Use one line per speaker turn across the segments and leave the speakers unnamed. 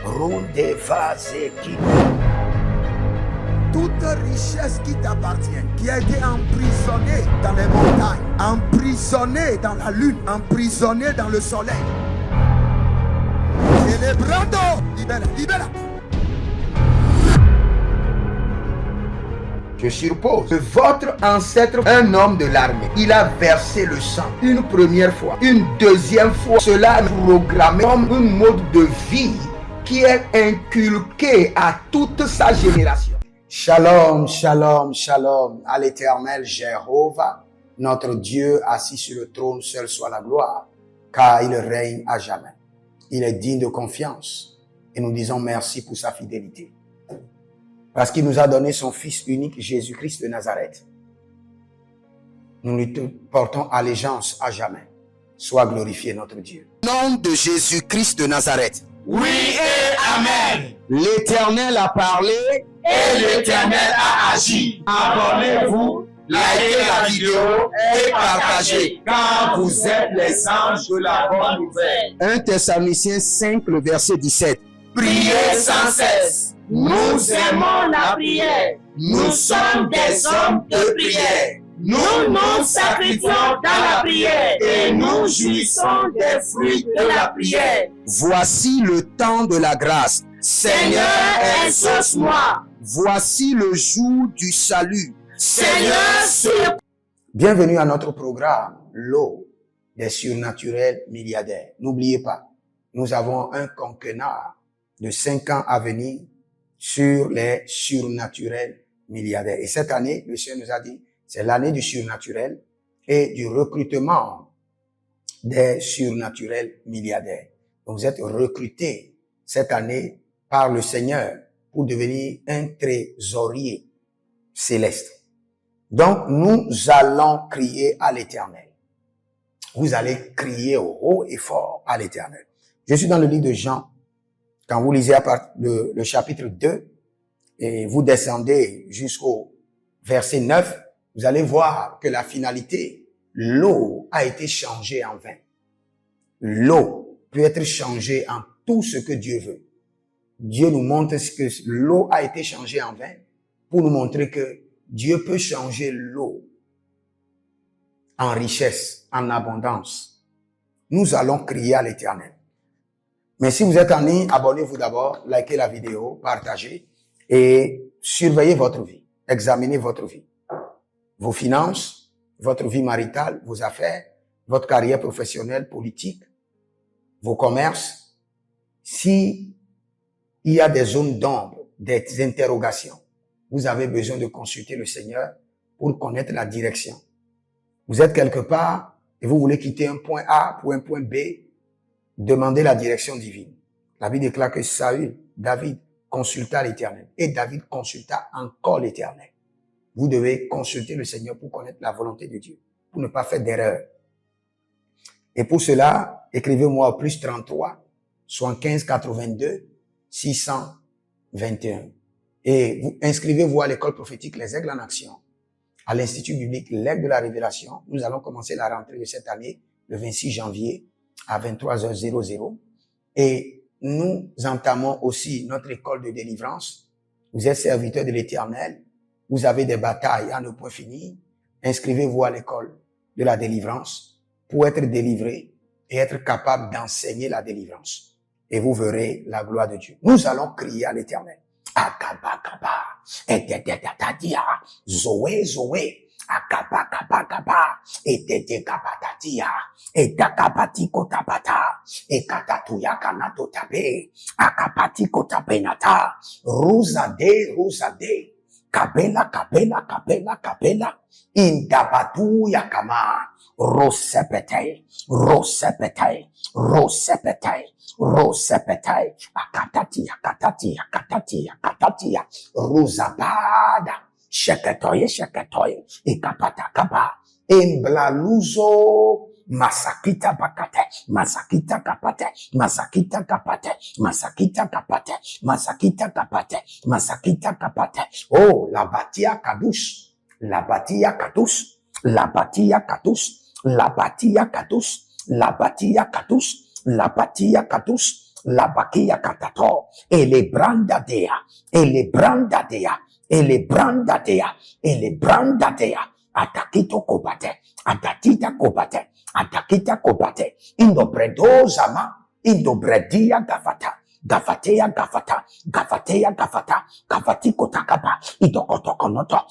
Runde Vazeki.
Toute richesse qui t'appartient, qui a été emprisonnée dans les montagnes, emprisonnée dans la lune, emprisonnée dans le soleil. Celebrando, libera, libera.
Je suppose que votre ancêtre, un homme de l'armée, il a versé le sang une première fois, une deuxième fois. Cela est programmé comme un mode de vie qui est inculqué à toute sa génération. Shalom, shalom, shalom à l'Éternel Jéhovah, notre Dieu assis sur le trône, seul soit la gloire, car il règne à jamais. Il est digne de confiance et nous disons merci pour sa fidélité. Parce qu'il nous a donné son Fils unique, Jésus-Christ de Nazareth. Nous lui portons allégeance à jamais. Soit glorifié notre Dieu. Au nom de Jésus-Christ de Nazareth.
Oui et Amen.
L'Éternel a parlé
et l'Éternel a agi. Abonnez-vous, likez la vidéo et partagez, car vous êtes les anges de la bonne nouvelle.
1 Thessaloniciens 5, le verset 17.
Priez sans cesse. Nous aimons la prière. Nous sommes des hommes de prière. Nous nous sacrifions dans la prière et nous jouissons des fruits de la prière.
Voici le temps de la grâce.
Seigneur, exauce-moi.
Voici le jour du salut.
Seigneur, sur...
Bienvenue à notre programme, l'eau des surnaturels milliardaires. N'oubliez pas, nous avons un quinquennat de 5 ans à venir sur les surnaturels milliardaires. Et cette année, le Seigneur nous a dit, c'est l'année du surnaturel et du recrutement des surnaturels milliardaires. Donc vous êtes recrutés cette année par le Seigneur pour devenir un trésorier céleste. Donc nous allons crier à l'Éternel. Vous allez crier haut et fort à l'Éternel. Je suis dans le livre de Jean. Quand vous lisez à partir de le chapitre 2 et vous descendez jusqu'au verset 9, vous allez voir que la finalité, l'eau a été changée en vin. L'eau peut être changée en tout ce que Dieu veut. Dieu nous montre que l'eau a été changée en vin pour nous montrer que Dieu peut changer l'eau en richesse, en abondance. Nous allons crier à l'Éternel. Mais si vous êtes en ligne, abonnez-vous d'abord, likez la vidéo, partagez et surveillez votre vie. Examinez votre vie. Vos finances, votre vie maritale, vos affaires, votre carrière professionnelle, politique, vos commerces. Si il y a des zones d'ombre, des interrogations, vous avez besoin de consulter le Seigneur pour connaître la direction. Vous êtes quelque part et vous voulez quitter un point A pour un point B, demandez la direction divine. La Bible déclare que David consulta l'Éternel et David consulta encore l'Éternel. Vous devez consulter le Seigneur pour connaître la volonté de Dieu, pour ne pas faire d'erreur. Et pour cela, écrivez-moi au plus 33, 75 82 621. Et vous inscrivez-vous à l'école prophétique Les Aigles en Action, à l'Institut biblique L'Aigle de la Révélation. Nous allons commencer la rentrée de cette année, le 26 janvier, à 23h00. Et nous entamons aussi notre école de délivrance. Vous êtes serviteurs de l'Éternel. Vous avez des batailles à ne point finir. Inscrivez-vous à l'école de la délivrance pour être délivré et être capable d'enseigner la délivrance. Et vous verrez la gloire de Dieu. Nous allons crier à l'Éternel. Akabakaba, etedetadia, zoé, zoé, akabakabakaba, etedekabatatia, etakabatikotabata, ekatatuyakanatotabe, akabatikotabenata, ruzade, ruzade, kabela, kabela, kabela, kabela, indabatu yakama, rosepete, rosepete, rosepete, rosepete, akatatia, katatia, katatia, katatia, ruzabada, sheketoye, sheketoye, ikapata kaba, emblaluzo, masakita bakate, masakita kapate, masakita kapate, masakita kapate, masakita kapate, masakita kapate. Oh, la batia kadush, la batia kadush, la batia kadush, la batia kadush, la batia kadush, la batia kadush, la bakia katato, et les brandadea, et les brandadea, et les brandadea, et les brandadea, atakito kobate, atatita kobate, atakita kobate, indobredo zama, indobredia gafata, gafatea gafata, gafatea gafata, gafatiko takaba, idokotokonoto,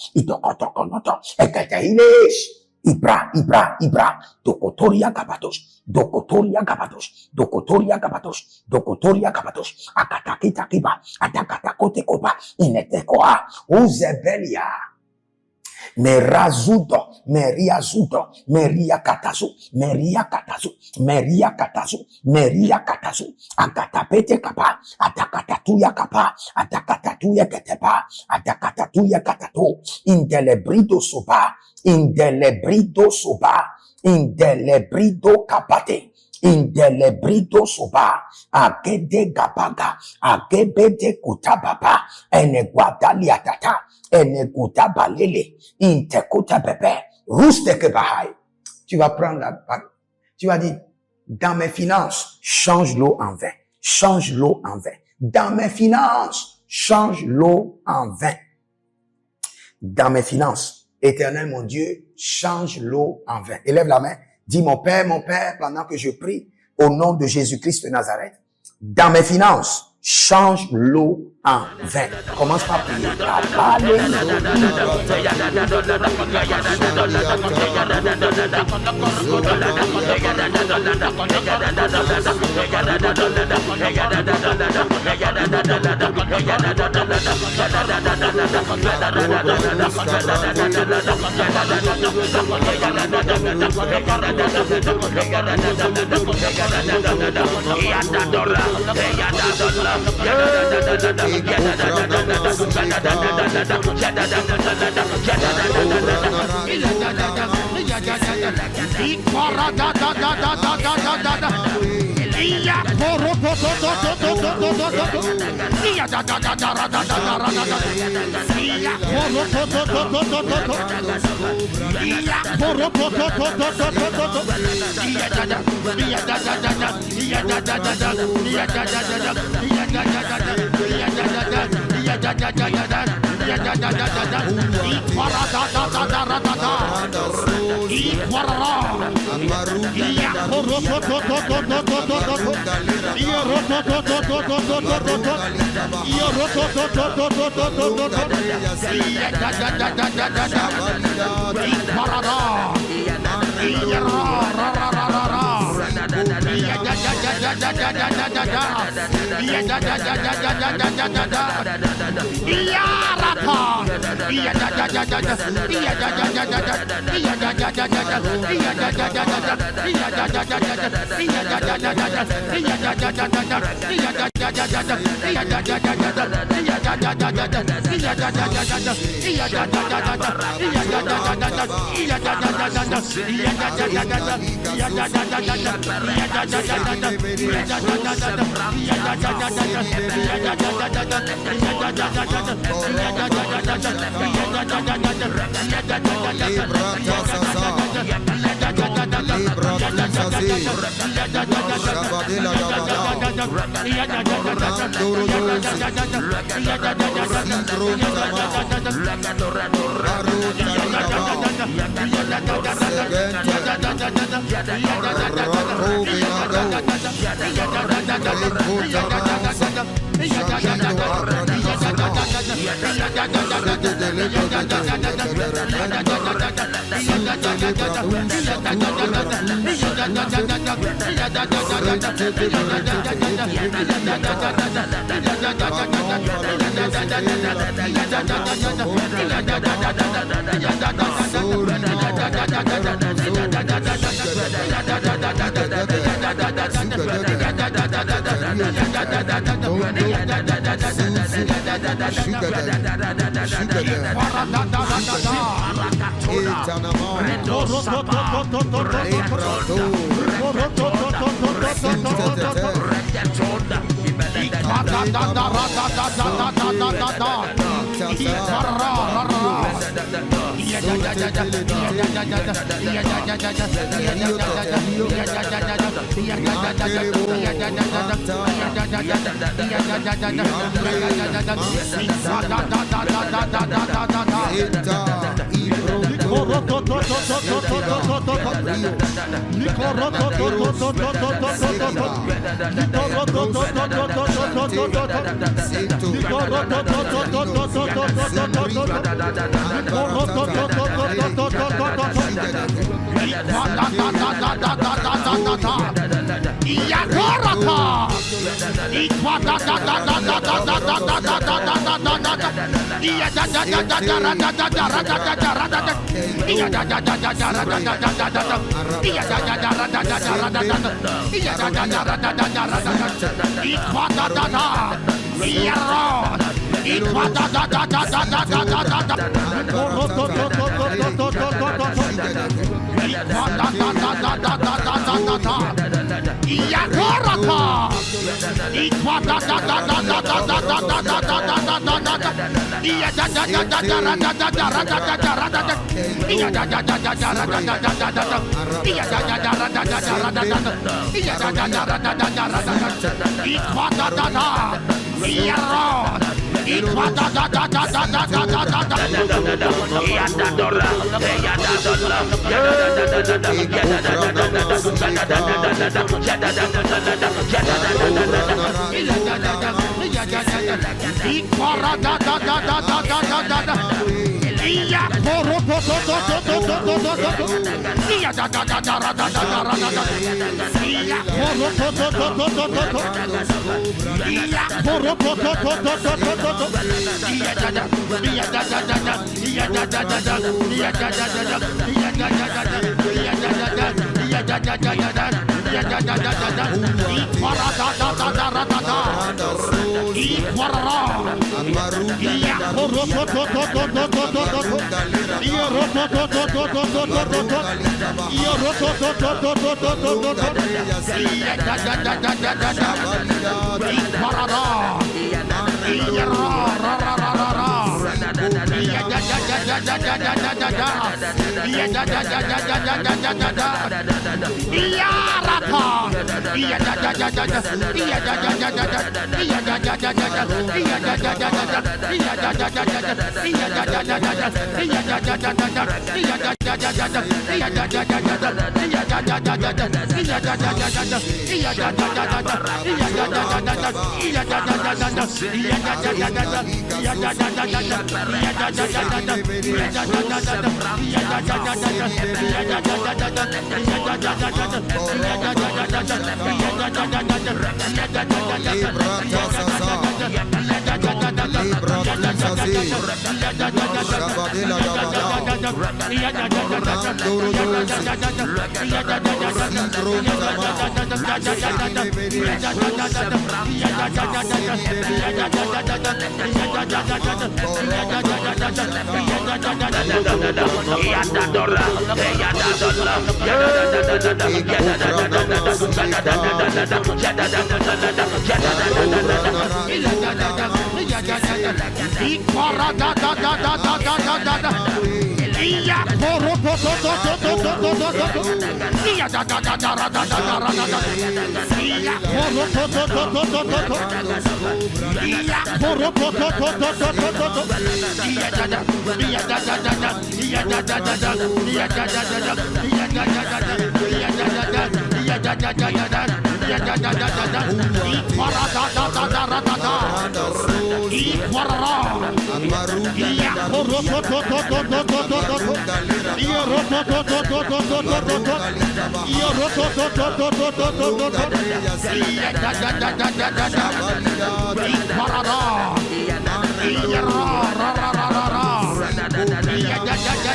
ekateilesh, Ibra, Dokotoria Gabatos, Akatakita Kiba, Atakakote Koba, Inetekoa, Uzebelia. Meriazudo, Meria Katazu, Akatapete Kapa, Atakatatuya Kapa, Atakatatuya Ketepa, Atakatatuya Katato, Indelebrido Kapate, Indelebrido soba, Agede Gabaga, Agebede Kutababa, Eneguadaliatata, Enegutabalele, Intekuta Bebe, Rusteke Bahai. Tu vas prendre la parole. Tu vas dire, dans mes finances, change l'eau en vin. Change l'eau en vin. Dans mes finances, change l'eau en vin. Dans mes finances, Éternel mon Dieu, change l'eau en vin. Élève la main. Dis mon Père, pendant que je prie, au nom de Jésus-Christ de Nazareth, dans mes finances, change l'eau en vin. Commence par prier.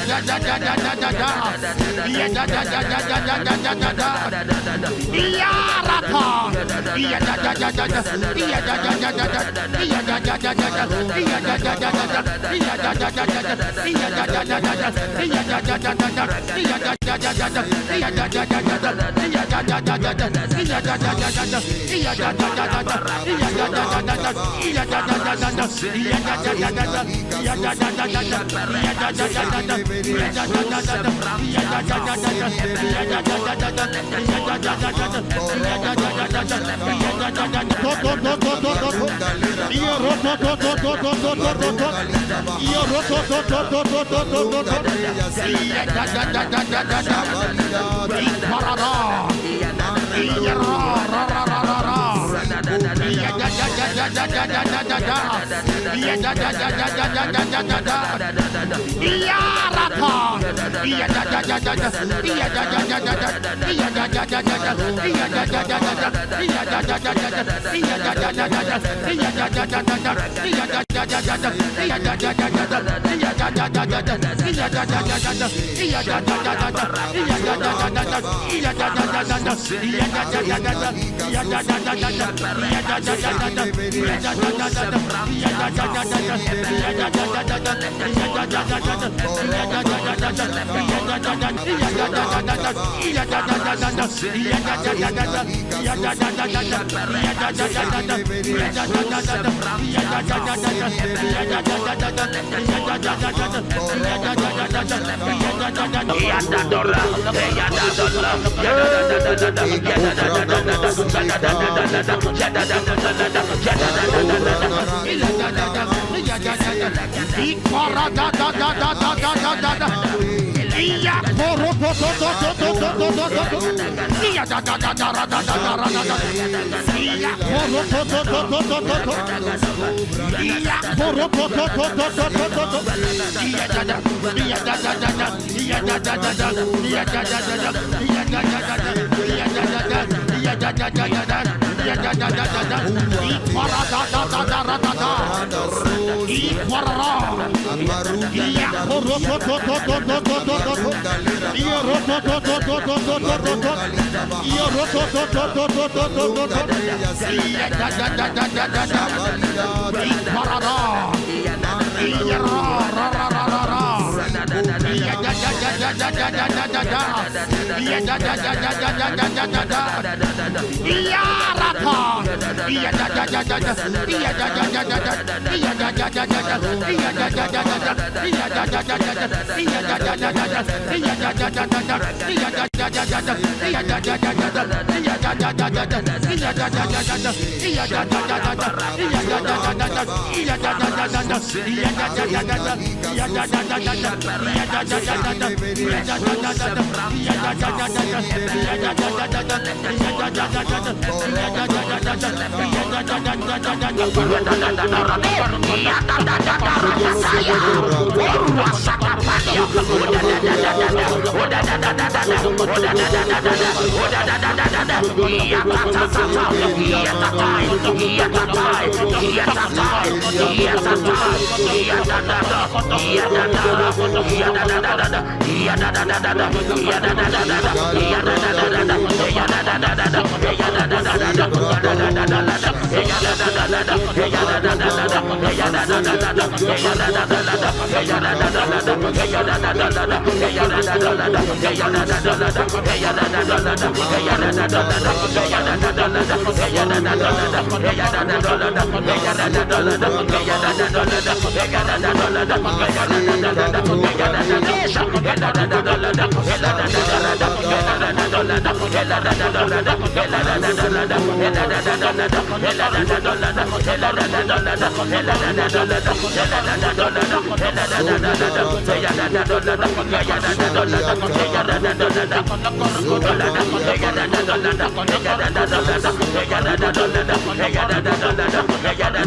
Iya Ella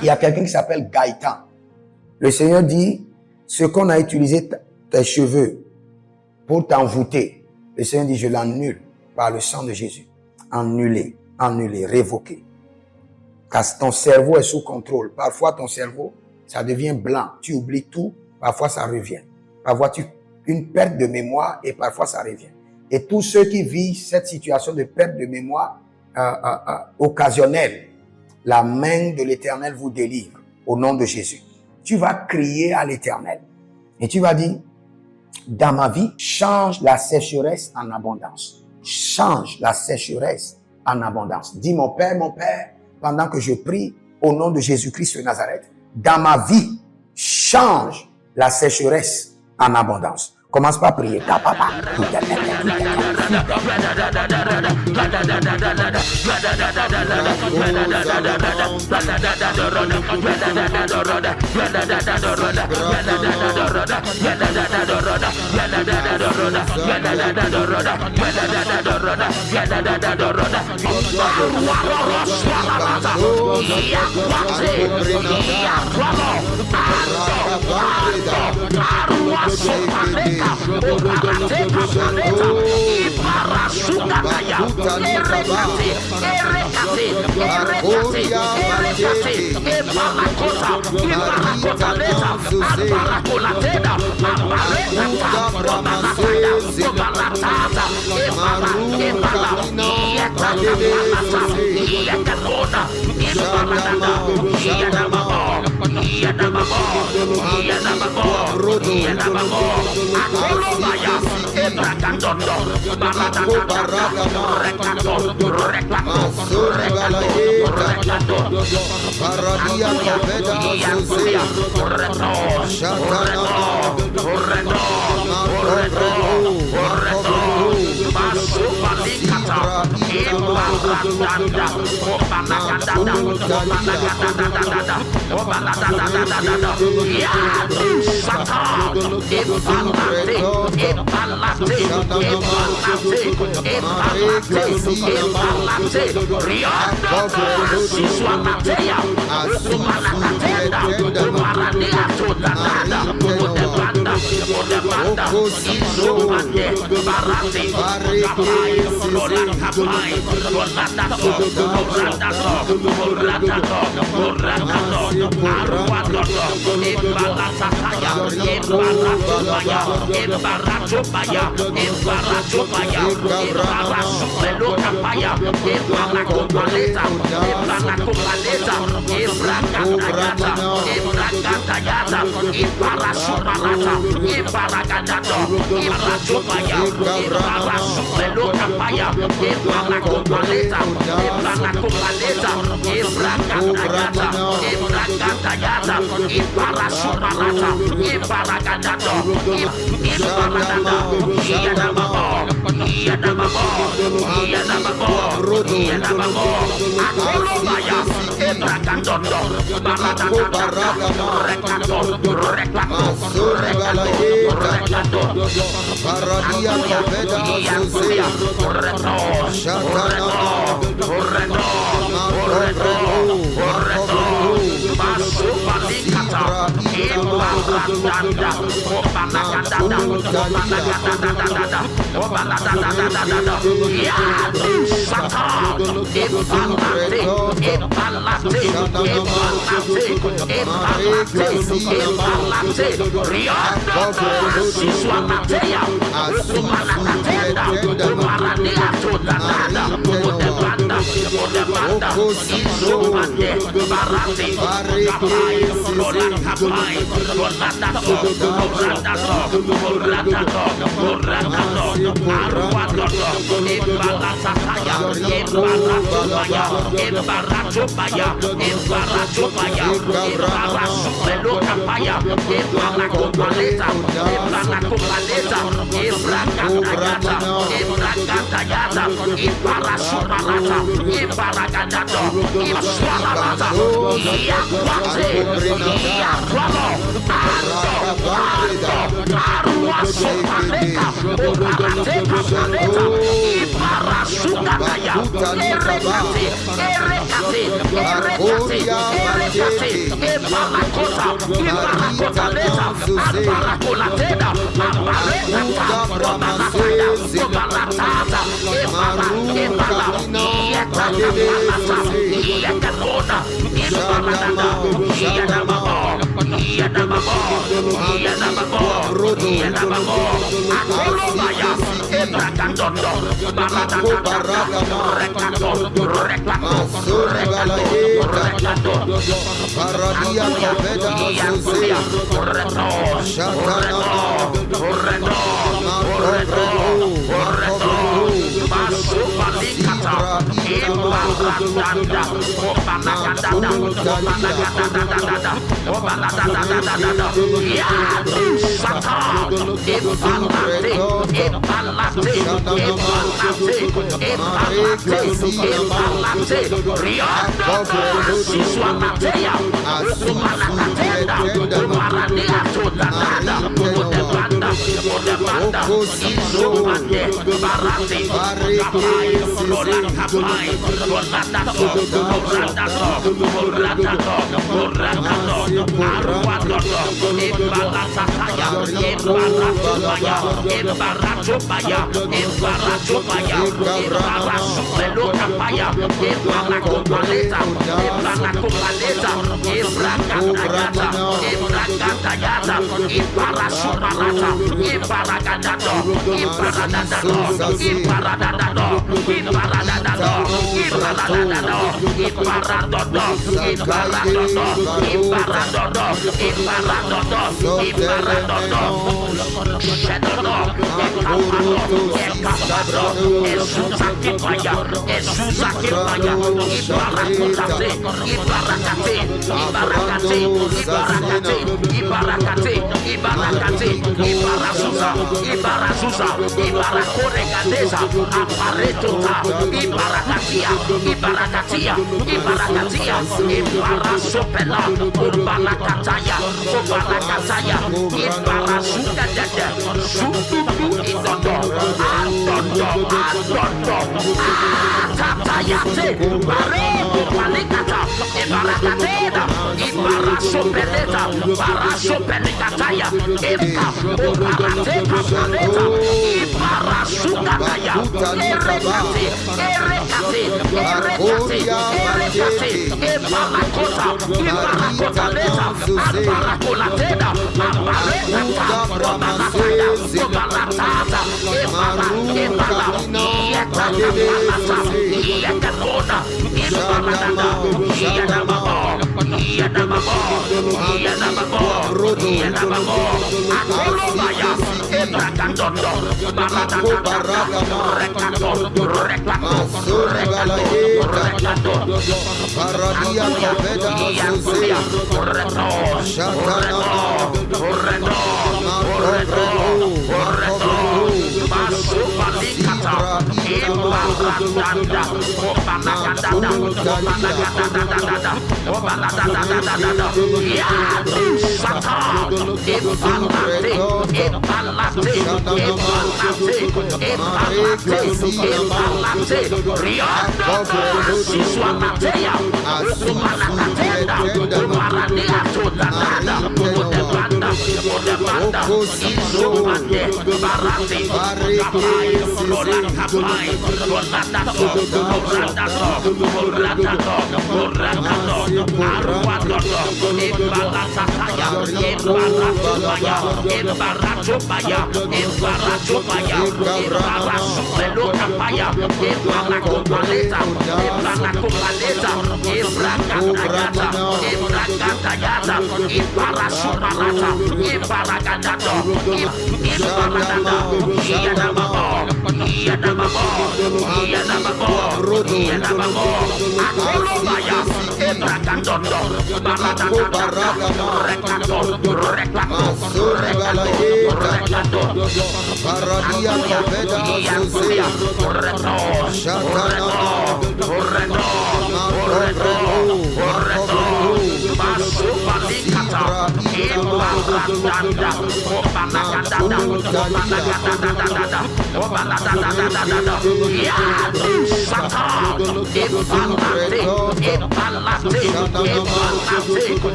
Il y a quelqu'un qui s'appelle Gaëtan. Le Seigneur dit, ce qu'on a utilisé tes cheveux pour t'envoûter, le Seigneur dit, je l'annule par le sang de Jésus. Annulé, annulé, révoqué. Car ton cerveau est sous contrôle. Parfois, ton cerveau, ça devient blanc. Tu oublies tout. Parfois, ça revient. Parfois, tu une perte de mémoire et parfois, ça revient. Et tous ceux qui vivent cette situation de perte de mémoire occasionnelle, la main de l'Éternel vous délivre au nom de Jésus. Tu vas crier à l'Éternel et tu vas dire, dans ma vie, change la sécheresse en abondance. Change la sécheresse en abondance. Dis, mon Père, pendant que je prie, au nom de Jésus-Christ de Nazareth. Dans ma vie, change la sécheresse en abondance. Commence par prier.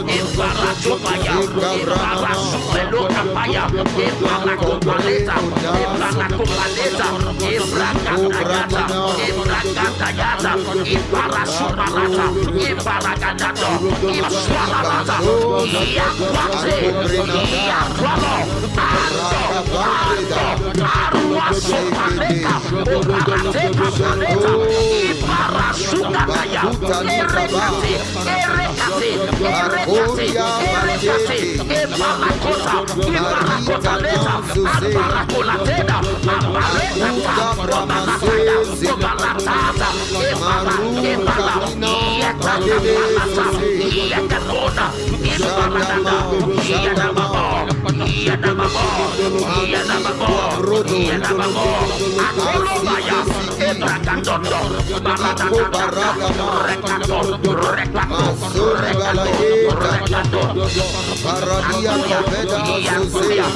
Embarra Kapaya, Ebana Kopaleta, Ebana Kopaleta, Ebrakatayata, Ebrakatayata, Ibarasuparata, Ibaragadato, Ibswalamata, Iakwate, Iakwalo, Arwasopaleta, Obarateka Paleta, Ibarasukataya, Erekate, Erekate, Erekate, Erekate, Ebalakota, Ibarakotaleta, Abarakolateda, Abaretata, Obalataya, Obalatata, Ebala, Ebala, Yetakapalata, Yekakona, Ibaradada, Yedamabo, Yedamabo, Yedamabo, Yedamabo, Akolobaya, Ebrakadondo, Baradadada, Rekato, Rekato, Rekato, Rekato,
Paradia Tabeda Susia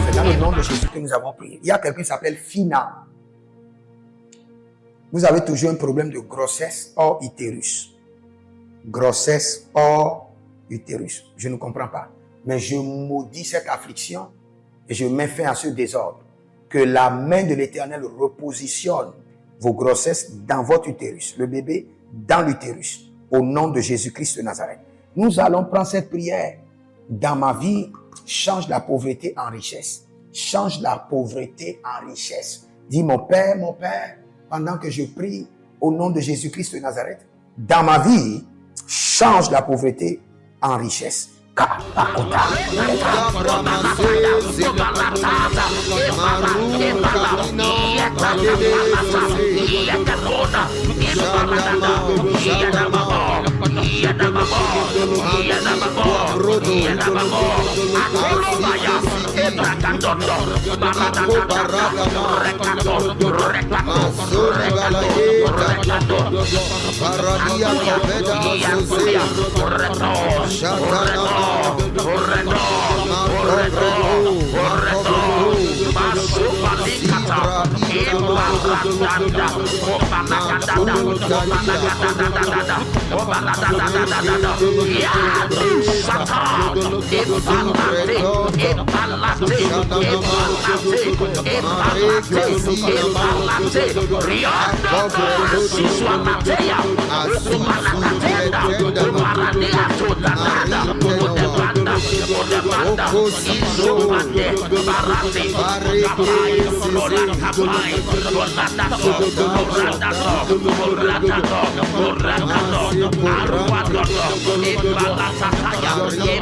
C'est dans le nom de Jésus que nous avons prié. Il y a quelqu'un qui s'appelle Fina. Vous avez toujours un problème de grossesse hors utérus. Grossesse hors utérus. Je ne comprends pas. Mais je maudis cette affliction et je mets fin à ce désordre. Que la main de l'Éternel repositionne vos grossesses dans votre utérus. Le bébé dans l'utérus. Au nom de Jésus-Christ de Nazareth. Nous allons prendre cette prière. Dans ma vie, change la pauvreté en richesse. Change la pauvreté en richesse. Dis mon Père, pendant que je prie au nom de Jésus-Christ de Nazareth, dans ma vie, change la pauvreté en richesse.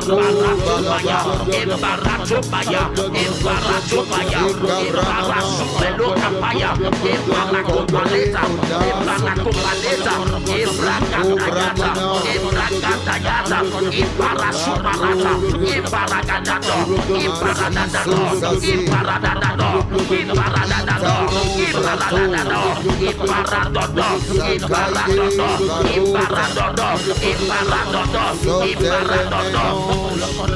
Ebaratobaya, Ebaratobaya, Ebaratobaya, Ebarasupelokapaya, Ebarakopaleta, Ebarakopaleta, Ebrakatayata, Ebrakatayata, Ebarasuparata, Ebarakadato, Ebaradadato, Ebaradadato, Ebaradadato, Ebaradadato, Ebaradodo, Ebaradodo, Ebaradodo, Ebaradodo, Ebaradodo,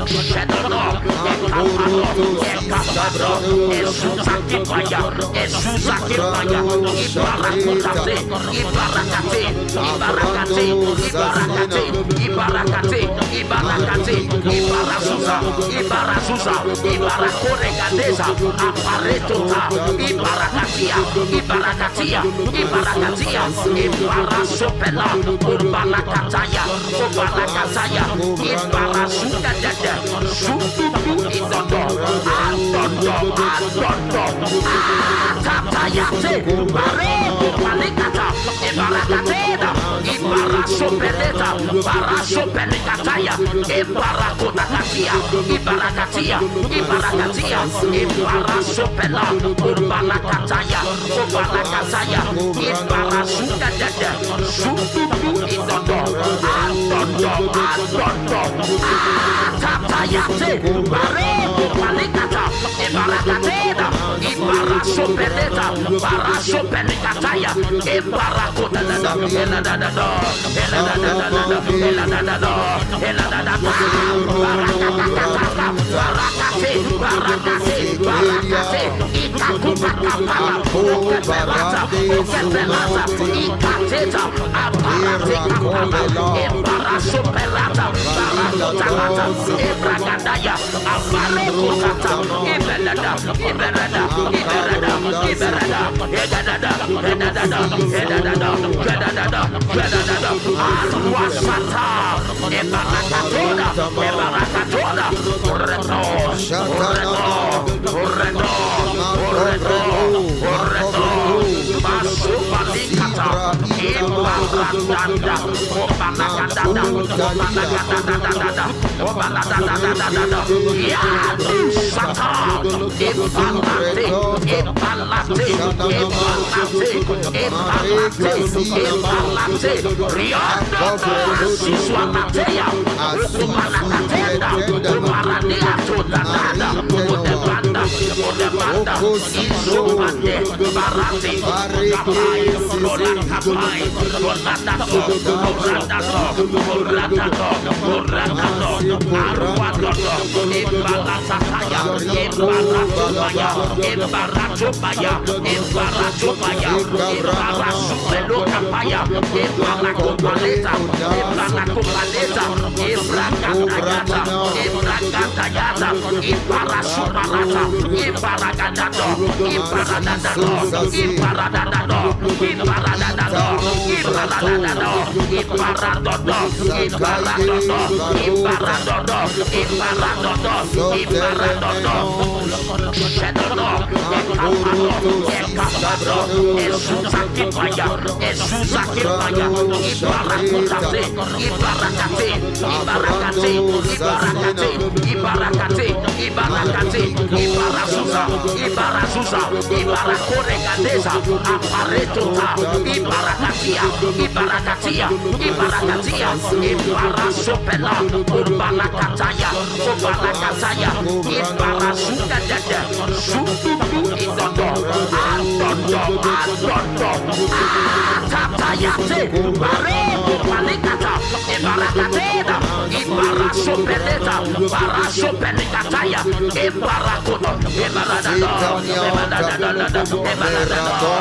Shedodo, Ekapado, Ekapado, Esuzakipaya, Esuzakipaya, Ibarakate, Ibarakate, Ibarakate, Ibarakate, Ibarakate, Ibarakate, Ibarasusa, Ibarasusa, Ibarakoregadeza, Aparetota, Ibarakatia, Ibarakatia, Ibarakatia, Ibarasopela, Urbalakataya, Urbalakataya, Ibarasuka Dada, Sututu Idodo, Adodo, Adodo, Atatayate, Bareko Palikata, Ibarakateda, Ibarasopeleta, Barasopelekataya, Ibarakotakatia, Ibarakatia, Ibarakatia, Ibarasopela, Urbalakataya, Urbalakataya, Ibarasuka Dada, Sututu Idodo, Adodo, Adodo, Atatayate, Bareko Palikata, Ibarakateda, Ibarasopeleta, Barasopelekataya, Ibarakotadada, Eladadado, Eladadado, Eladadado, Eladadada, Barakate, Barakate, Barakate, Ikakupakapala, Okepelata, Okepelata, Ikateta, Aparatekapala, Ibarasopelata, Barakotalata, Ibragadaya, Abarekotata, Ibelada, Ibelada, Ibelada, Ibelada, Edadada, Edadada, Edadada, Edadada, Edadada, Alwasata, Ebarakatoda, Ebarakatoda, Reto, Reto, Reto, Reto, Masupalikata, Ibaradada, Obalakadada, Obalakadada, Obalakadada, Yadusata, Ibalate, Ibalate, Ibalate, Ibalate, Riondo, Siswanatea, Ubalakatenda, Ubaladia Todada, Udebanda, Udebanda, Izumande, Barate, Kapai, Rolakapai, Roladato, Roladato, Roladato, Roladato, Arwadodo, Ibalataya, Ibaratobaya, Ibaratobaya, Ibaratobaya, Ibarasupelokapaya, Ibarakopaleta, Ibarakopaleta, Ibrakatayata, Ibrakatayata, Ibarasuparata, Ibarakadato, Ibaradadato, Ibaradadato, Ibaradadato, Ibaradadato, Ibaradodo, Ibaradodo, Ibaradodo, Ibaradodo, Ibaradodo, Shedodo, Ekapado, Esuzakipaya, Esuzakipaya, Ibarakate, Ibarakate, Ibarakate, Ibarakate, Ibarakate, Ibarakate, Ibarasusa, Ibarasusa, Ibarakoregadeza, Aparetota, Ibarakatia, Ibarakatia, Ibarakatia, Ibarasopela, Urbalakataya, Urbalakataya, Ibarasuka Dada, Sututu Idodo, Adodo, Adodo, Atatayate, Bareko Palikata, Ibarakateda, Ibarasopeleta, Barasopelekataya, Ibarakoto, Ibaradado, Ibaradado, Ibaradado,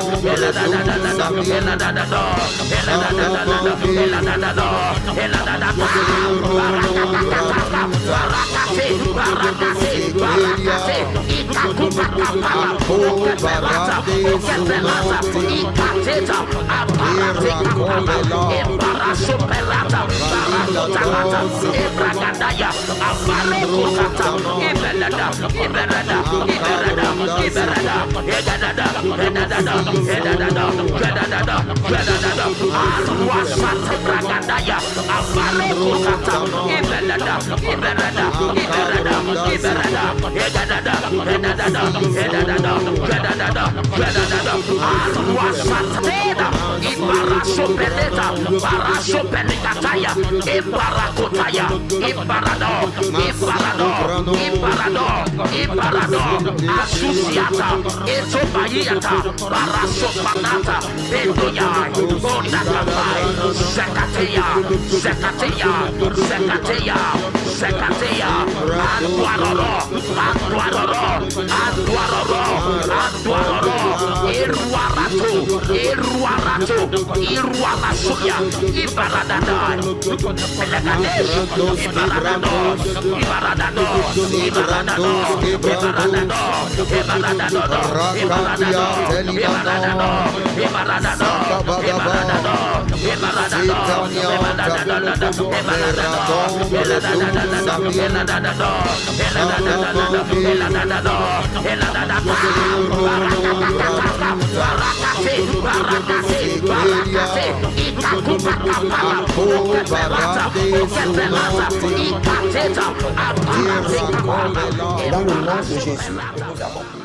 Et dans le nom de Jésus, nous avons prié.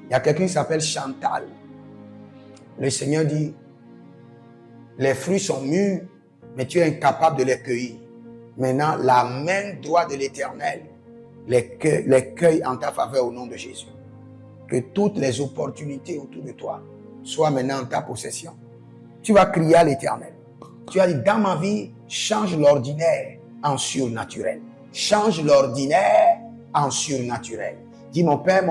Il y a quelqu'un qui s'appelle Chantal. Le Seigneur dit, les fruits sont mûrs, mais tu es incapable de les cueillir. Maintenant, la main droite de l'Éternel les cueille en ta faveur au nom de Jésus. Que toutes les opportunités autour de toi soient maintenant en ta possession. Tu vas crier à l'Éternel. Tu as dit, dans ma vie, change l'ordinaire en surnaturel. Change l'ordinaire en surnaturel. Dis, mon Père,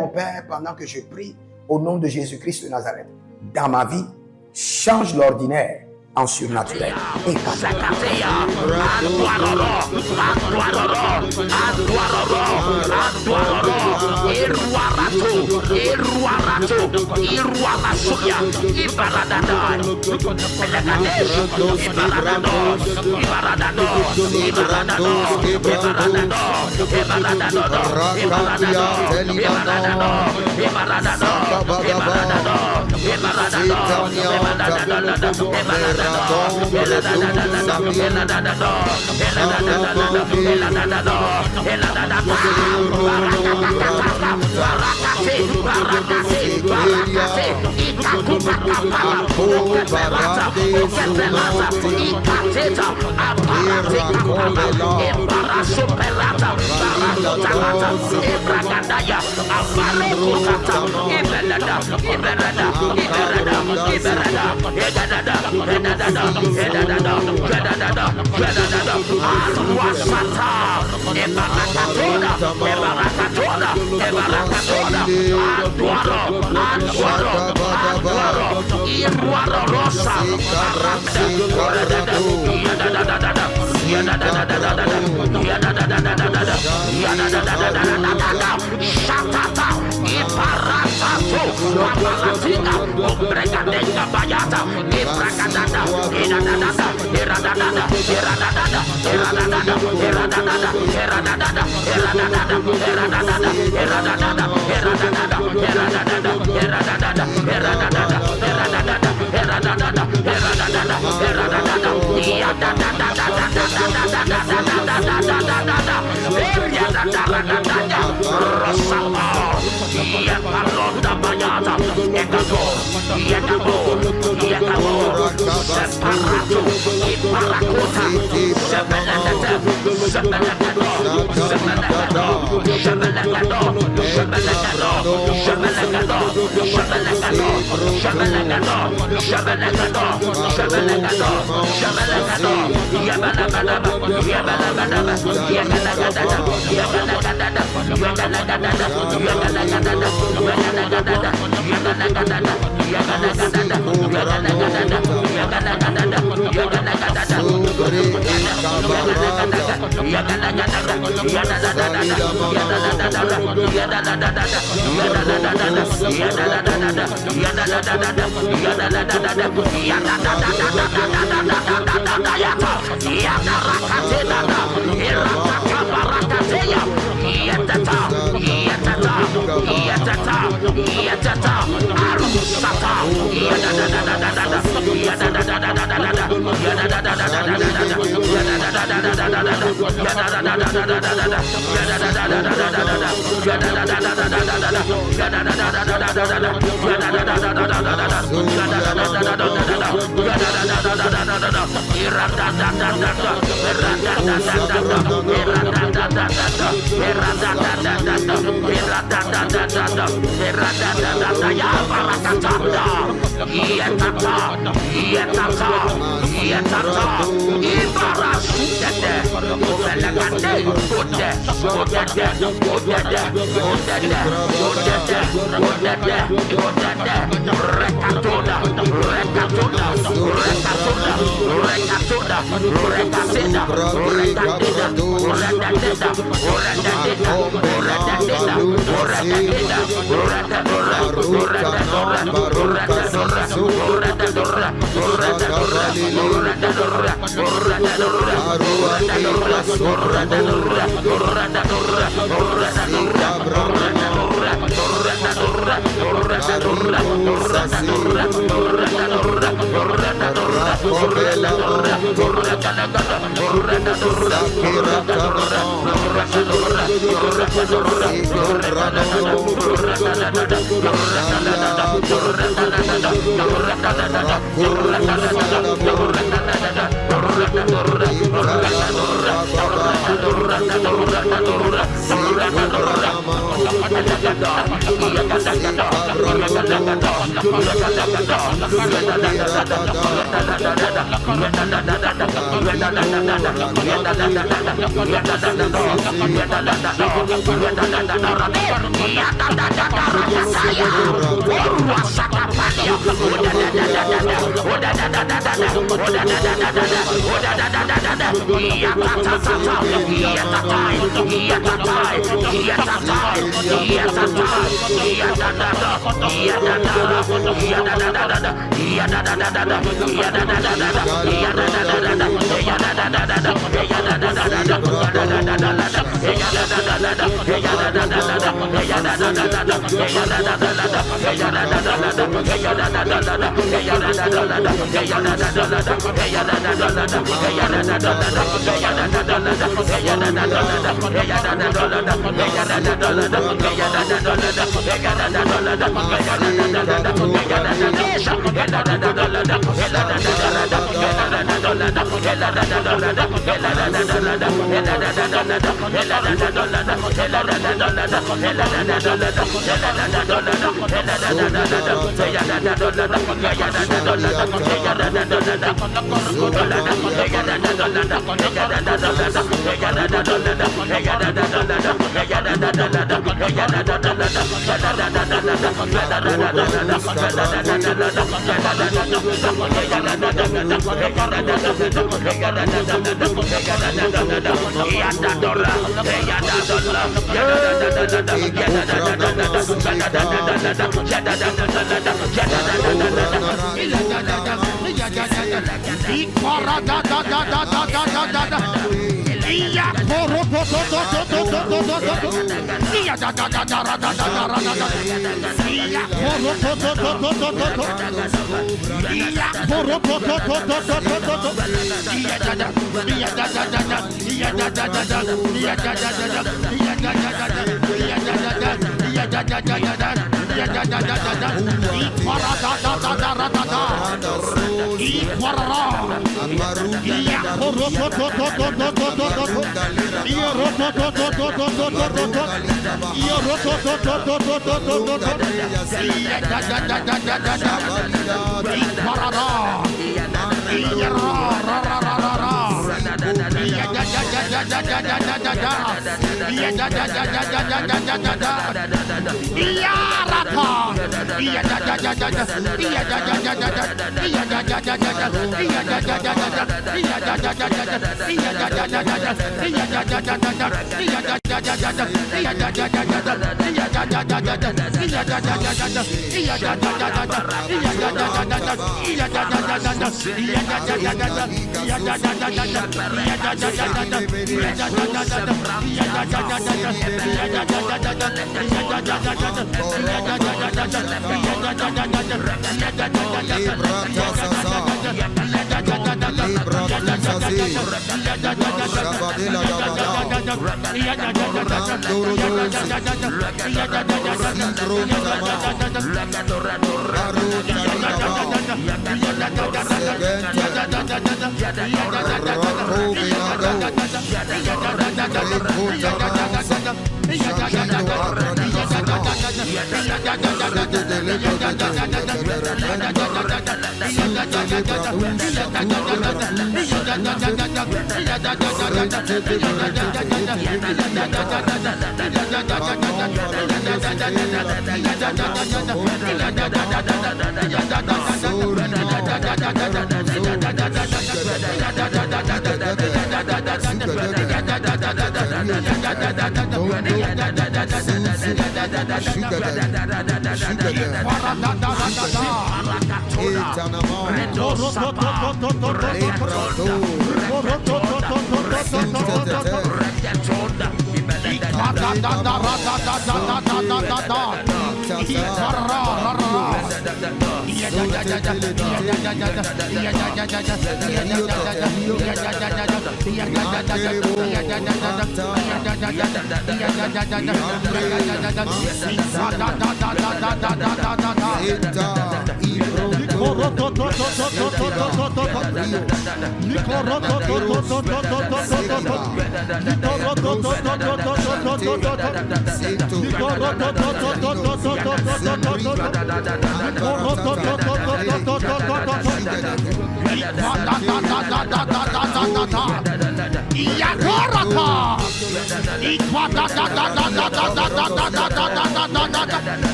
pendant que je prie au nom de Jésus-Christ de Nazareth, dans ma vie, change l'ordinaire en surnaturel.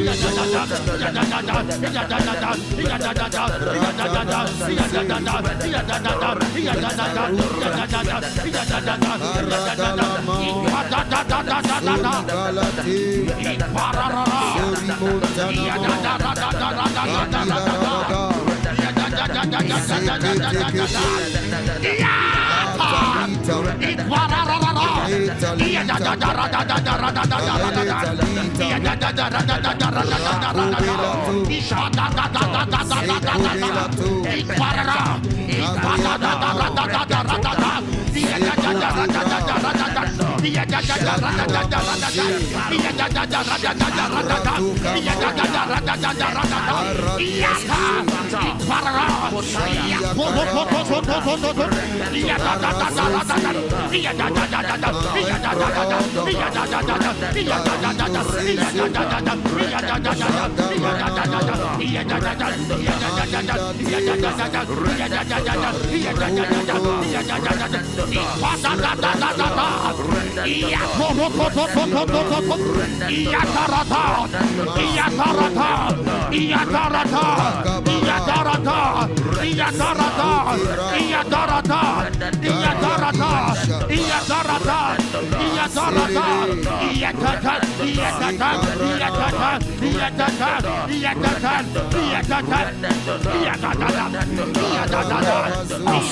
Yes.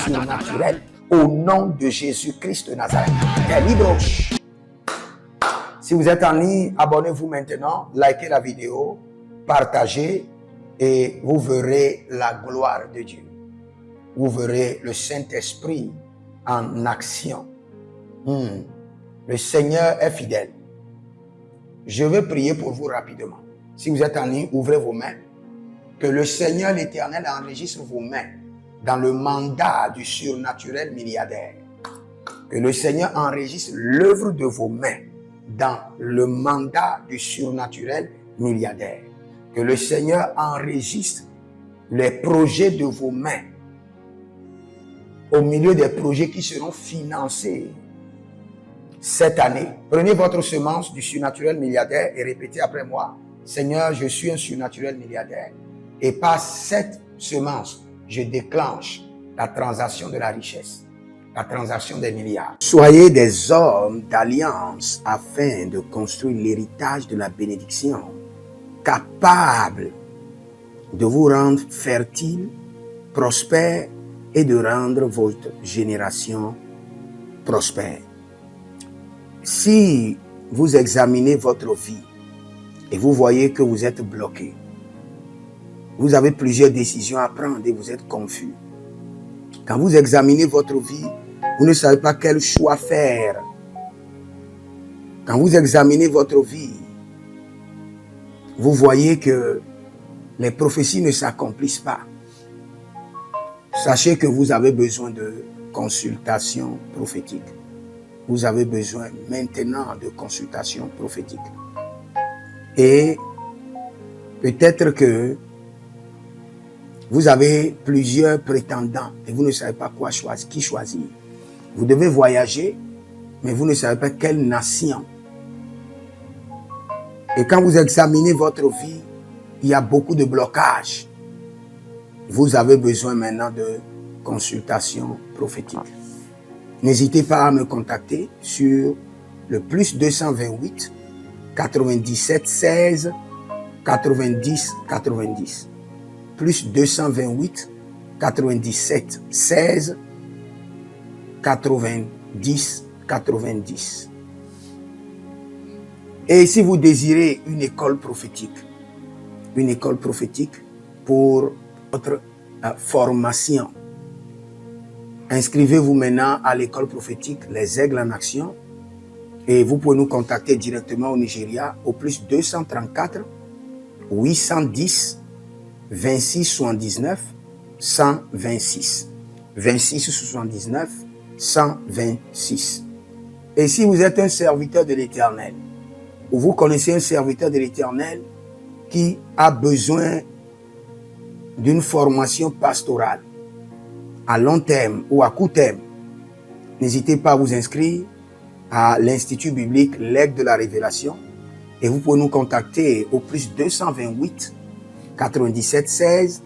Surnaturel au nom de Jésus-Christ de Nazareth. T'es libre. Si vous êtes en ligne, abonnez-vous maintenant, likez la vidéo, partagez et vous verrez la gloire de Dieu. Vous verrez le Saint-Esprit en action. Le Seigneur est fidèle. Je vais prier pour vous rapidement. Si vous êtes en ligne, ouvrez vos mains. Que le Seigneur l'Éternel enregistre vos mains dans le mandat du surnaturel milliardaire. Que le Seigneur enregistre l'œuvre de vos mains dans le mandat du surnaturel milliardaire. Que le Seigneur enregistre les projets de vos mains au milieu des projets qui seront financés cette année. Prenez votre semence du surnaturel milliardaire et répétez après moi: Seigneur, je suis un surnaturel milliardaire. Et par cette semence, je déclenche la transaction de la richesse, la transaction des milliards. Soyez des hommes d'alliance afin de construire l'héritage de la bénédiction, capables de vous rendre fertile, prospère et de rendre votre génération prospère. Si vous examinez votre vie et vous voyez que vous êtes bloqué, vous avez plusieurs décisions à prendre et vous êtes confus. Quand vous examinez votre vie, vous ne savez pas quel choix faire. Quand vous examinez votre vie, vous voyez que les prophéties ne s'accomplissent pas. Sachez que vous avez besoin de consultation prophétique. Vous avez besoin maintenant de consultation prophétique. Et peut-être que vous avez plusieurs prétendants et vous ne savez pas qui choisir. Vous devez voyager, mais vous ne savez pas quelle nation. Et quand vous examinez votre vie, il y a beaucoup de blocages. Vous avez besoin maintenant de consultation prophétique. N'hésitez pas à me contacter sur le +228 97 16 90 90. +228 97 16 90 90. Et si vous désirez une école prophétique pour votre formation, inscrivez-vous maintenant à l'école prophétique Les Aigles en Action et vous pouvez nous contacter directement au Nigeria au +234 810 26 79 126. 26 79 126. Et si vous êtes un serviteur de l'Éternel, ou vous connaissez un serviteur de l'Éternel qui a besoin d'une formation pastorale à long terme ou à court terme, n'hésitez pas à vous inscrire à l'Institut biblique L'Aigle de la Révélation Et vous pouvez nous contacter au plus 228 97 16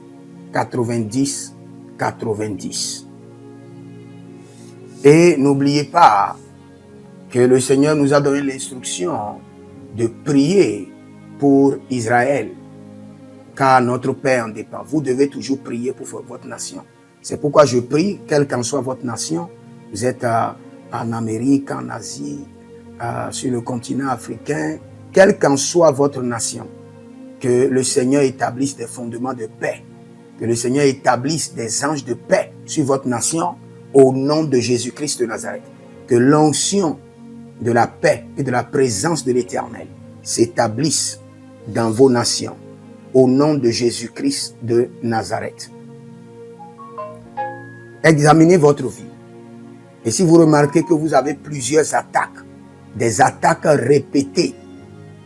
90 90. Et n'oubliez pas que le Seigneur nous a donné l'instruction de prier pour Israël, car notre paix en dépend. Vous devez toujours prier pour votre nation. C'est pourquoi je prie, quelle qu'en soit votre nation, vous êtes en Amérique, en Asie, sur le continent africain, quelle qu'en soit votre nation, que le Seigneur établisse des fondements de paix, que le Seigneur établisse des anges de paix sur votre nation au nom de Jésus-Christ de Nazareth. Que l'onction de la paix et de la présence de l'Éternel s'établisse dans vos nations au nom de Jésus-Christ de Nazareth. Examinez votre vie. Et si vous remarquez que vous avez plusieurs attaques, des attaques répétées,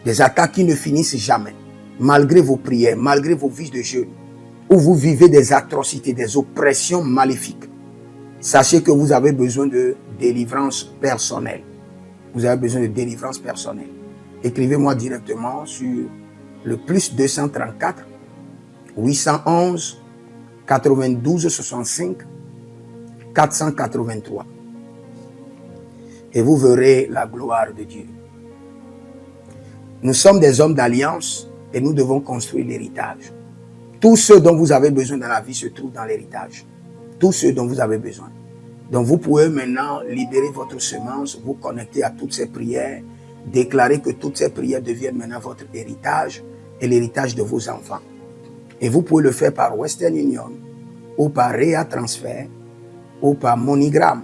des attaques qui ne finissent jamais, malgré vos prières, malgré vos vies de jeûne, où vous vivez des atrocités, des oppressions maléfiques, sachez que vous avez besoin de délivrance personnelle. Vous avez besoin de délivrance personnelle. Écrivez-moi directement sur le plus 234 811 92 65 483. Et vous verrez la gloire de Dieu. Nous sommes des hommes d'alliance et nous devons construire l'héritage. Tout ce dont vous avez besoin dans la vie se trouve dans l'héritage. Tout ce dont vous avez besoin. Donc vous pouvez maintenant libérer votre semence, vous connecter à toutes ces prières, déclarer que toutes ces prières deviennent maintenant votre héritage et l'héritage de vos enfants. Et vous pouvez le faire par Western Union ou par Rea Transfer ou par MoneyGram.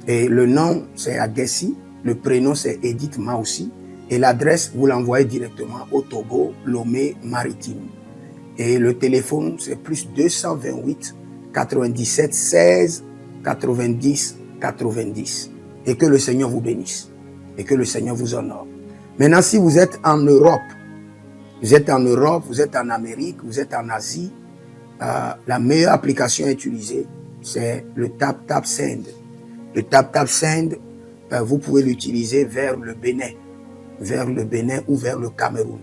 Et le nom c'est Agessi, le prénom c'est Edith Maussi et l'adresse vous l'envoyez directement au Togo, Lomé Maritime. Et le téléphone c'est plus 228 97 16 90 90. Et que le Seigneur vous bénisse. Et que le Seigneur vous honore. Maintenant, si vous êtes en Europe, vous êtes en Amérique, vous êtes en Asie, la meilleure application à utiliser, c'est le TapTapSend. Le TapTapSend, vous pouvez l'utiliser vers le Bénin ou vers le Cameroun.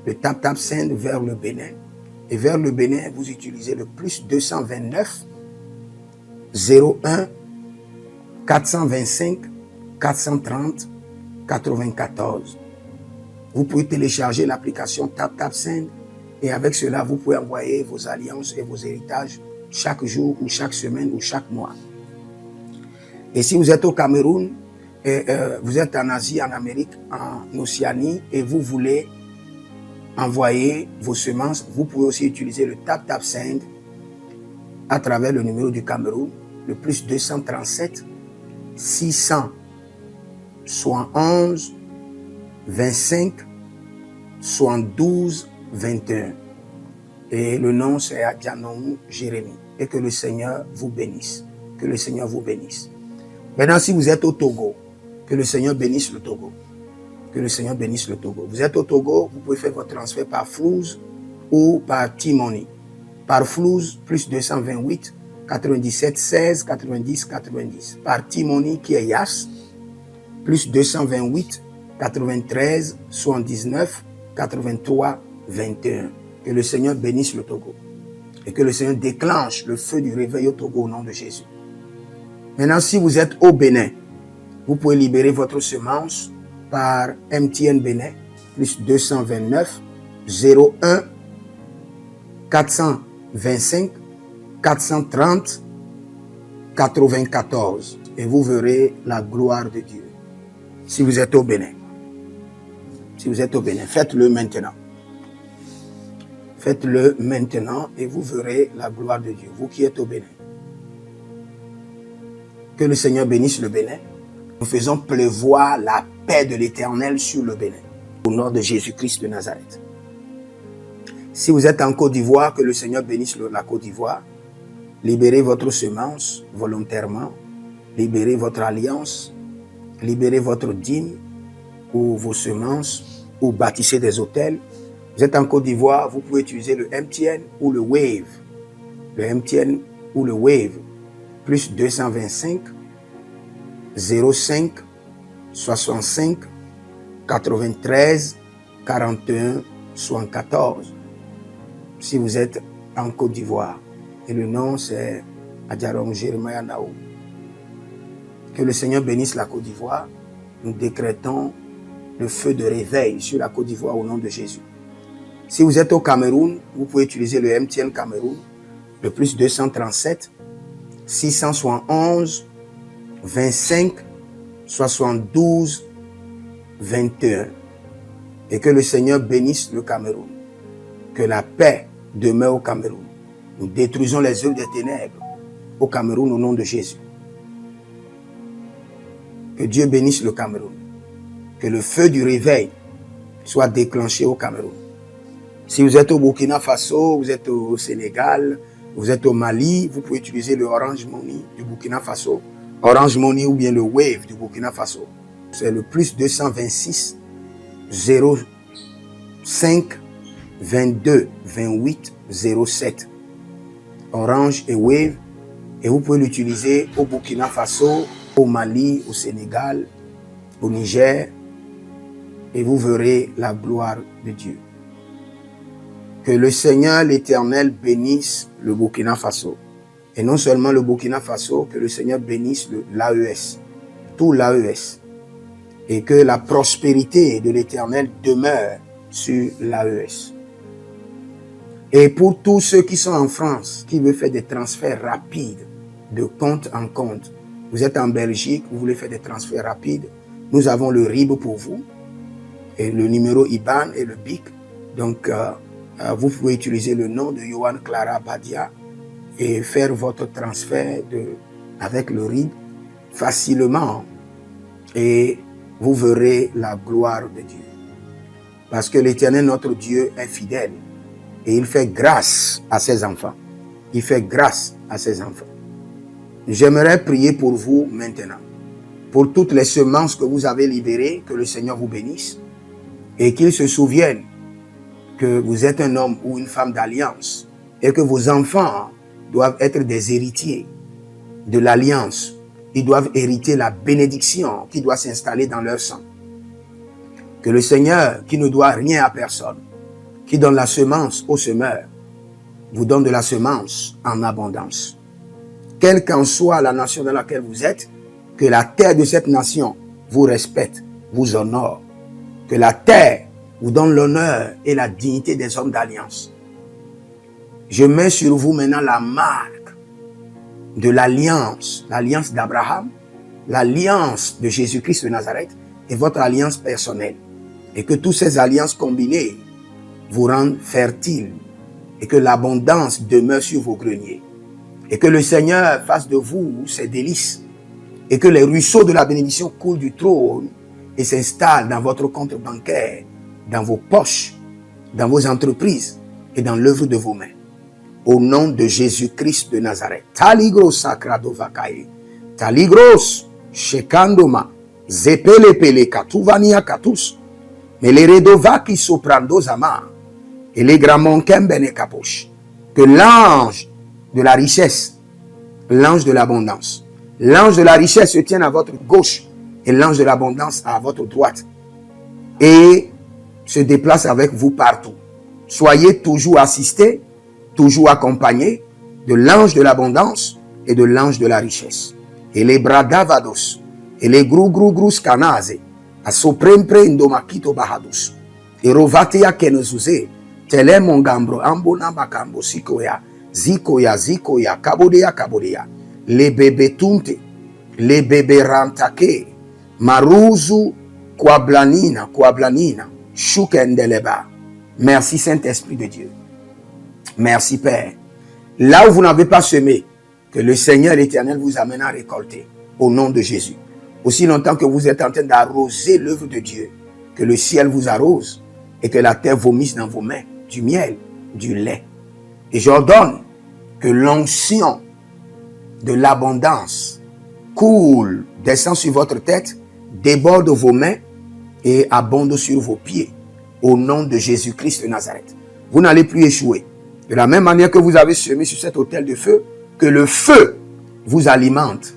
Le TapTapSend vers le Bénin. Et vers le Bénin, vous utilisez le plus 229 01 425 430 94. Vous pouvez télécharger l'application TapTapSend et avec cela, vous pouvez envoyer vos alliances et vos héritages chaque jour ou chaque semaine ou chaque mois. Et si vous êtes au Cameroun, vous êtes en Asie, en Amérique, en Océanie et vous voulez envoyer vos semences, vous pouvez aussi utiliser le TapTapSend à travers le numéro du Cameroun, le plus 237 671 25 72 21. Et le nom c'est Adjanou Jérémie. Et que le Seigneur vous bénisse. Que le Seigneur vous bénisse. Maintenant, si vous êtes au Togo, que le Seigneur bénisse le Togo. Que le Seigneur bénisse le Togo. Vous êtes au Togo, vous pouvez faire votre transfert par Flouz ou par T-Money. Par Flouz, plus 228 97 16 90 90. Par T-Money qui est Yas, plus 228 93 79 83 21. Que le Seigneur bénisse le Togo. Et que le Seigneur déclenche le feu du réveil au Togo au nom de Jésus. Maintenant, si vous êtes au Bénin, vous pouvez libérer votre semence par MTN Bénin, plus 229 01 425 430 94. Et vous verrez la gloire de Dieu. Si vous êtes au Bénin. Si vous êtes au Bénin, faites-le maintenant. Faites-le maintenant et vous verrez la gloire de Dieu. Vous qui êtes au Bénin. Que le Seigneur bénisse le Bénin. Nous faisons pleuvoir la paix de l'Éternel sur le Bénin. Au nom de Jésus-Christ de Nazareth. Si vous êtes en Côte d'Ivoire, que le Seigneur bénisse la Côte d'Ivoire. Libérez votre semence volontairement. Libérez votre alliance. Libérez votre dîme ou vos semences ou bâtissez des hôtels. Vous êtes en Côte d'Ivoire, vous pouvez utiliser le MTN ou le Wave. Le MTN ou le Wave. Plus 225 05 65 93 41 74. Si vous êtes en Côte d'Ivoire. Et le nom c'est Adjarom Jeremiah Naou. Que le Seigneur bénisse la Côte d'Ivoire. Nous décrétons le feu de réveil sur la Côte d'Ivoire au nom de Jésus. Si vous êtes au Cameroun, vous pouvez utiliser le MTN Cameroun, le plus 237 671 25 72 21. Et que le Seigneur bénisse le Cameroun. Que la paix demeure au Cameroun. Nous détruisons les œuvres des ténèbres au Cameroun au nom de Jésus. Que Dieu bénisse le Cameroun. Que le feu du réveil soit déclenché au Cameroun. Si vous êtes au Burkina Faso, vous êtes au Sénégal, vous êtes au Mali, vous pouvez utiliser le Orange Money du Burkina Faso. Orange Money ou bien le Wave du Burkina Faso. C'est le plus 226 05 22 28 07. Orange et Wave. Et vous pouvez l'utiliser au Burkina Faso, au Mali, au Sénégal, au Niger. Et vous verrez la gloire de Dieu. Que le Seigneur l'Éternel bénisse le Burkina Faso. Et non seulement le Burkina Faso, que le Seigneur bénisse l'AES, tout l'AES. Et que la prospérité de l'Éternel demeure sur l'AES. Et pour tous ceux qui sont en France, qui veulent faire des transferts rapides de compte en compte, vous êtes en Belgique, vous voulez faire des transferts rapides, nous avons le RIB pour vous, et le numéro IBAN et le BIC. Donc, vous pouvez utiliser le nom de Yohan Clara Badia et faire votre transfert avec le RIB facilement. Et vous verrez la gloire de Dieu. Parce que l'Éternel, notre Dieu, est fidèle. Et il fait grâce à ses enfants. Il fait grâce à ses enfants. J'aimerais prier pour vous maintenant. Pour toutes les semences que vous avez libérées, que le Seigneur vous bénisse. Et qu'il se souvienne que vous êtes un homme ou une femme d'alliance. Et que vos enfants doivent être des héritiers de l'alliance. Ils doivent hériter la bénédiction qui doit s'installer dans leur sang. Que le Seigneur, qui ne doit rien à personne, qui donne la semence au semeur, vous donne de la semence en abondance. Quelle qu'en soit la nation dans laquelle vous êtes, que la terre de cette nation vous respecte, vous honore. Que la terre vous donne l'honneur et la dignité des hommes d'alliance. Je mets sur vous maintenant la marque de l'alliance d'Abraham, l'alliance de Jésus-Christ de Nazareth et votre alliance personnelle. Et que toutes ces alliances combinées vous rendent fertiles et que l'abondance demeure sur vos greniers. Et que le Seigneur fasse de vous ses délices et que les ruisseaux de la bénédiction coulent du trône et s'installent dans votre compte bancaire, dans vos poches, dans vos entreprises et dans l'œuvre de vos mains. Au nom de Jésus-Christ de Nazareth. Taligros sacrado vakae. Taligros shekandoma. Zepelepele katuvania katus. Meleredovaki soprando zama. Et les gramons kembene kaposh. Que l'ange de la richesse, l'ange de l'abondance, l'ange de la richesse se tienne à votre gauche et l'ange de l'abondance à votre droite. Et se déplace avec vous partout. Soyez toujours assistés, toujours accompagné de l'ange de l'abondance et de l'ange de la richesse. Et les bradavados, et les grou scanase, a soprempre indomakito bahadus, et rovatea kenezuze, tele mongambro ambona makambo sikoya, zikoya, kabodea, les bébés tunte, les bébés rantake, maruzu, kwablanina, shukendeleba. Merci Saint-Esprit de Dieu. Merci Père. Là où vous n'avez pas semé, que le Seigneur l'Éternel vous amène à récolter. Au nom de Jésus. Aussi longtemps que vous êtes en train d'arroser l'œuvre de Dieu, que le ciel vous arrose et que la terre vomisse dans vos mains du miel, du lait. Et j'ordonne que l'onction de l'abondance coule, descend sur votre tête, déborde vos mains et abonde sur vos pieds. Au nom de Jésus-Christ de Nazareth. Vous n'allez plus échouer. De la même manière que vous avez semé sur cet autel de feu, que le feu vous alimente,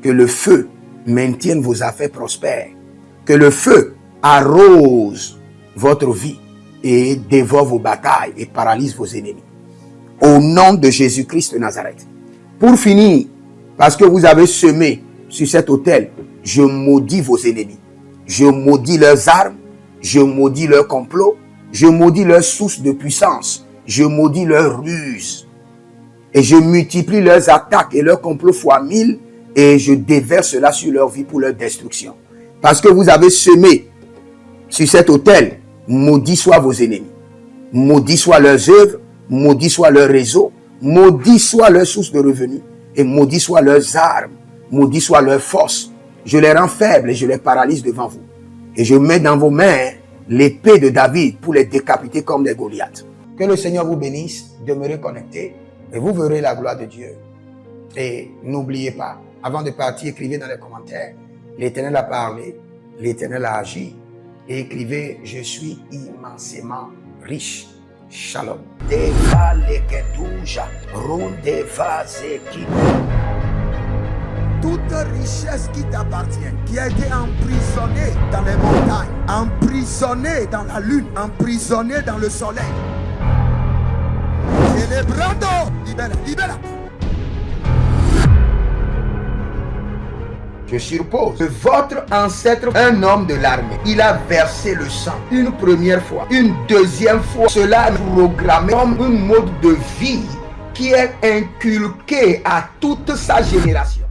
que le feu maintienne vos affaires prospères, que le feu arrose votre vie et dévore vos batailles et paralyse vos ennemis. Au nom de Jésus-Christ de Nazareth. Pour finir, parce que vous avez semé sur cet autel, je maudis vos ennemis. Je maudis leurs armes, je maudis leurs complots, je maudis leurs sources de puissance, je maudis leurs ruses. Et je multiplie leurs attaques et leurs complots fois 1000 et je déverse cela sur leur vie pour leur destruction. Parce que vous avez semé sur cet autel, maudit soient vos ennemis, maudit soient leurs œuvres, maudit soit leur réseau, maudit soit leur source de revenus et maudit soient leurs armes, maudit soit leur force. Je les rends faibles et je les paralyse devant vous. Et je mets dans vos mains l'épée de David pour les décapiter comme des Goliaths. Que le Seigneur vous bénisse, demeurez connectés et vous verrez la gloire de Dieu. Et n'oubliez pas, avant de partir, écrivez dans les commentaires, l'Éternel a parlé, l'Éternel a agi. Et écrivez, je suis immensément riche. Shalom.
Toute richesse qui t'appartient, qui a été emprisonnée dans les montagnes, emprisonnée dans la lune, emprisonnée dans le soleil. Celebrando, libera, libera.
Je suppose que votre ancêtre, un homme de l'armée, il a versé le sang une première fois, une deuxième fois. Cela est programmé comme un mode de vie qui est inculqué à toute sa génération.